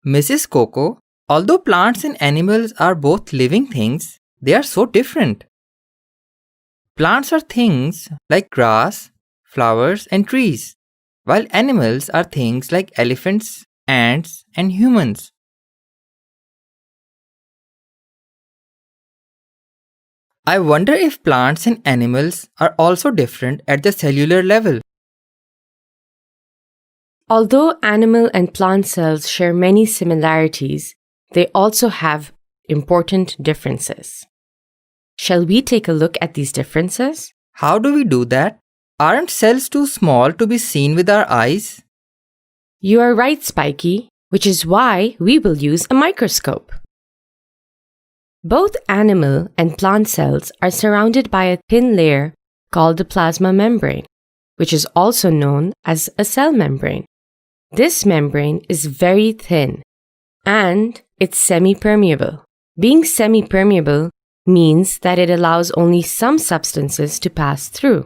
Mrs. Coco, although plants and animals are both living things, they are so different. Plants are things like grass, flowers, and trees, while animals are things like elephants, ants, and humans. I wonder if plants and animals are also different at the cellular level. Although animal and plant cells share many similarities, they also have important differences. Shall we take a look at these differences? How do we do that? Aren't cells too small to be seen with our eyes? You are right, Spiky, which is why we will use a microscope. Both animal and plant cells are surrounded by a thin layer called the plasma membrane, which is also known as a cell membrane. This membrane is very thin and it's semi-permeable. Being semi-permeable means that it allows only some substances to pass through.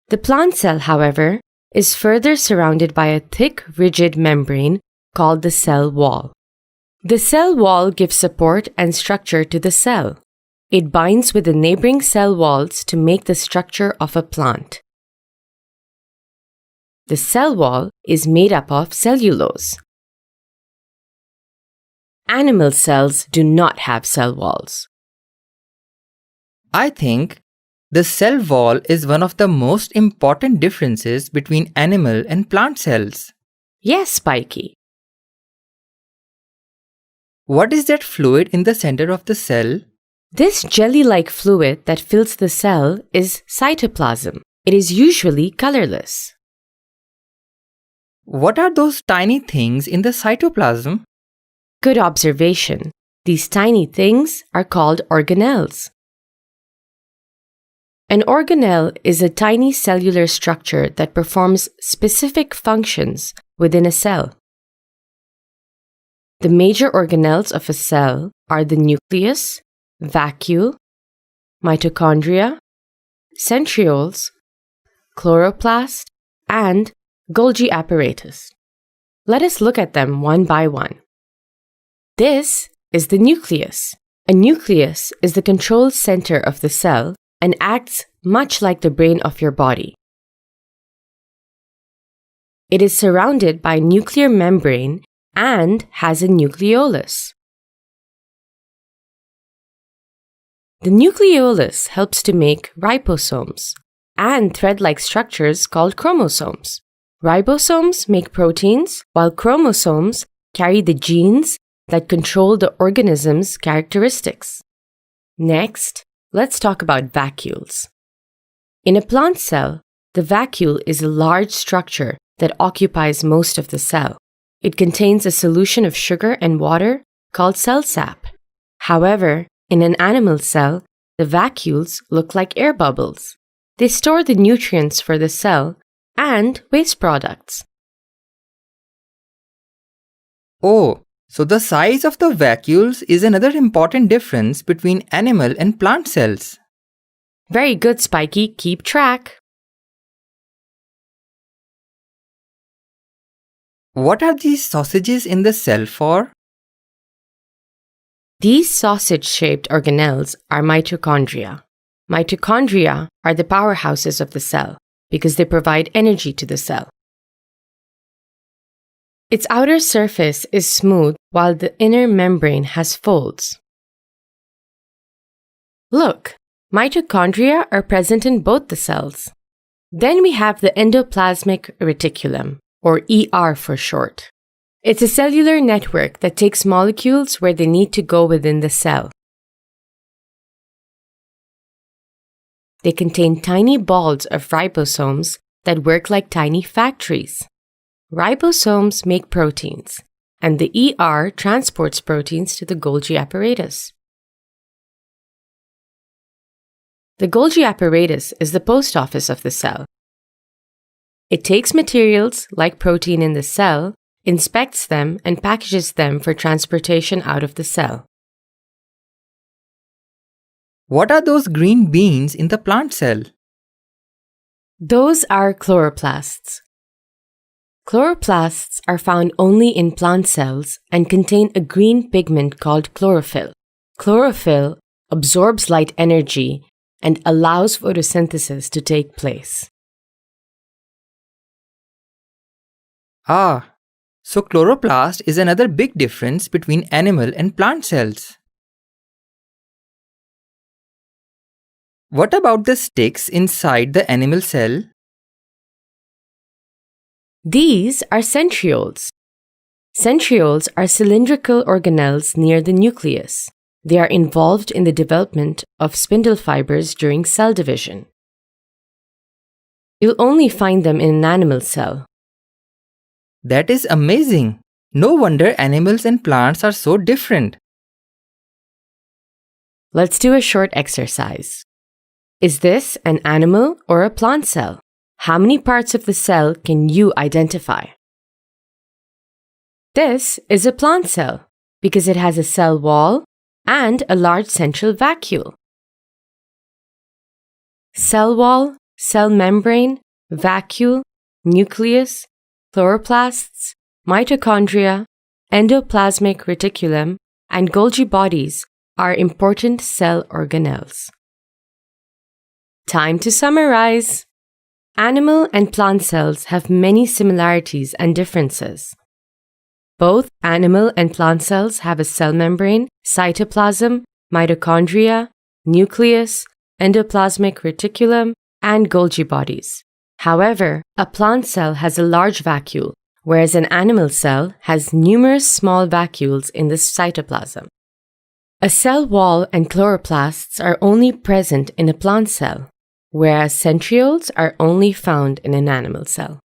The plant cell, however, is further surrounded by a thick, rigid membrane called the cell wall. The cell wall gives support and structure to the cell. It binds with the neighboring cell walls to make the structure of a plant. The cell wall is made up of cellulose. Animal cells do not have cell walls. I think the cell wall is one of the most important differences between animal and plant cells. Yes, Spiky. What is that fluid in the center of the cell? This jelly-like fluid that fills the cell is cytoplasm. It is usually colorless. What are those tiny things in the cytoplasm? Good observation. These tiny things are called organelles. An organelle is a tiny cellular structure that performs specific functions within a cell. The major organelles of a cell are the nucleus, vacuole, mitochondria, centrioles, chloroplast, and Golgi apparatus. Let us look at them one by one. This is the nucleus. A nucleus is the control center of the cell and acts much like the brain of your body. It is surrounded by a nuclear membrane and has a nucleolus. The nucleolus helps to make ribosomes and thread-like structures called chromosomes. Ribosomes make proteins, while chromosomes carry the genes that control the organism's characteristics. Next, let's talk about vacuoles. In a plant cell, the vacuole is a large structure that occupies most of the cell. It contains a solution of sugar and water called cell sap. However, in an animal cell, the vacuoles look like air bubbles. They store the nutrients for the cell and waste products. Oh, so the size of the vacuoles is another important difference between animal and plant cells. Very good, Spiky. Keep track. What are these sausages in the cell for? These sausage-shaped organelles are mitochondria. Mitochondria are the powerhouses of the cell because they provide energy to the cell. Its outer surface is smooth while the inner membrane has folds. Look, mitochondria are present in both the cells. Then we have the endoplasmic reticulum, or ER for short. It's a cellular network that takes molecules where they need to go within the cell. They contain tiny balls of ribosomes that work like tiny factories. Ribosomes make proteins, and the ER transports proteins to the Golgi apparatus. The Golgi apparatus is the post office of the cell. It takes materials like protein in the cell, inspects them, and packages them for transportation out of the cell. What are those green beans in the plant cell? Those are chloroplasts. Chloroplasts are found only in plant cells and contain a green pigment called chlorophyll. Chlorophyll absorbs light energy and allows photosynthesis to take place. Ah, so chloroplast is another big difference between animal and plant cells. What about the sticks inside the animal cell? These are centrioles. Centrioles are cylindrical organelles near the nucleus. They are involved in the development of spindle fibers during cell division. You'll only find them in an animal cell. That is amazing. No wonder animals and plants are so different. Let's do a short exercise. Is this an animal or a plant cell? How many parts of the cell can you identify? This is a plant cell because it has a cell wall and a large central vacuole. Cell wall, cell membrane, vacuole, nucleus, chloroplasts, mitochondria, endoplasmic reticulum, and Golgi bodies are important cell organelles. Time to summarize. Animal and plant cells have many similarities and differences. Both animal and plant cells have a cell membrane, cytoplasm, mitochondria, nucleus, endoplasmic reticulum, and Golgi bodies. However, a plant cell has a large vacuole, whereas an animal cell has numerous small vacuoles in the cytoplasm. A cell wall and chloroplasts are only present in a plant cell, whereas centrioles are only found in an animal cell.